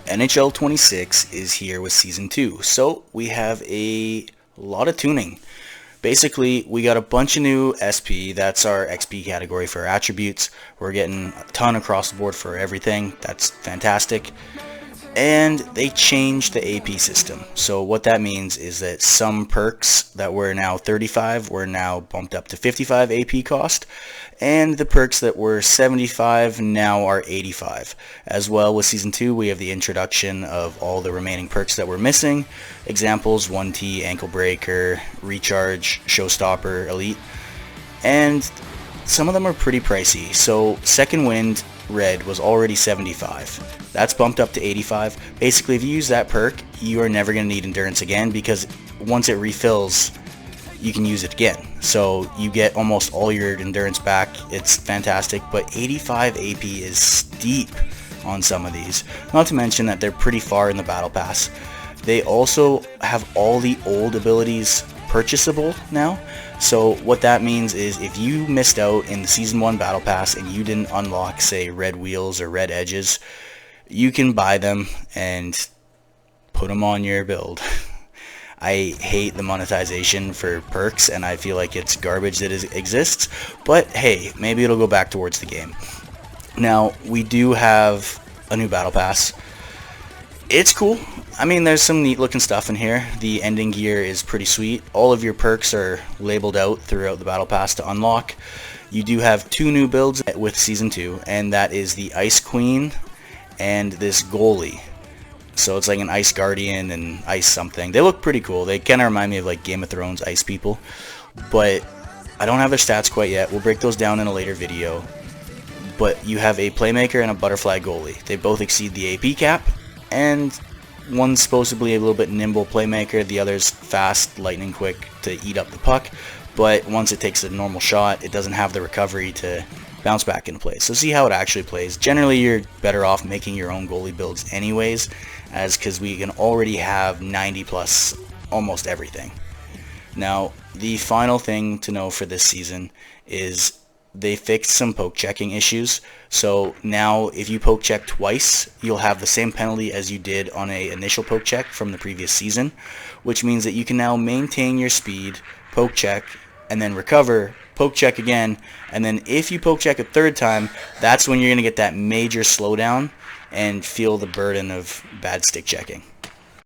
NHL 26 is here with Season 2, so we have a lot of tuning. Basically, we got a bunch of new SP, that's our XP category for attributes. We're getting a ton across the board for everything, that's fantastic. And they changed the AP system. So what that means is that some perks that were now 35 were now bumped up to 55 AP cost, and the perks that were 75 now are 85. As well, with Season 2, we have the introduction of all the remaining perks that were missing. Examples: 1T, Ankle Breaker, Recharge, Showstopper, Elite. And some of them are pretty pricey. So Second Wind Red was already 75. That's bumped up to 85. Basically, if you use that perk, you are never going to need Endurance again, because once it refills, you can use it again. So you get almost all your Endurance back. It's fantastic, but 85 AP is steep on some of these. Not to mention that they're pretty far in the Battle Pass. They also have all the old abilities purchasable now. So what that means is if you missed out in the Season 1 Battle Pass and you didn't unlock, say, red wheels or red edges, you can buy them and put them on your build. I hate the monetization for perks, and I feel like it's garbage that exists, but hey, maybe it'll go back towards the game. Now, we do have a new Battle Pass. It's cool. I mean, there's some neat looking stuff in here. The ending gear is pretty sweet. All of your perks are labeled out throughout the Battle Pass to unlock. You do have two new builds with Season 2, and that is the Ice Queen and this Goalie. So it's like an Ice Guardian and Ice something. They look pretty cool. They kind of remind me of like Game of Thrones Ice people. But I don't have their stats quite yet. We'll break those down in a later video. But you have a Playmaker and a Butterfly Goalie. They both exceed the AP cap, and one's supposedly a little bit nimble Playmaker, the other's fast, lightning quick to eat up the puck, but once it takes a normal shot, it doesn't have the recovery to bounce back into place. So see how it actually plays. Generally, you're better off making your own goalie builds anyways, as because we can already have 90 plus almost everything. Now, the final thing to know for this season is they fixed some poke checking issues. So now if you poke check twice, you'll have the same penalty as you did on a initial poke check from the previous season, which means that you can now maintain your speed, poke check, and then recover, poke check again, and then if you poke check a third time, that's when you're going to get that major slowdown and feel the burden of bad stick checking.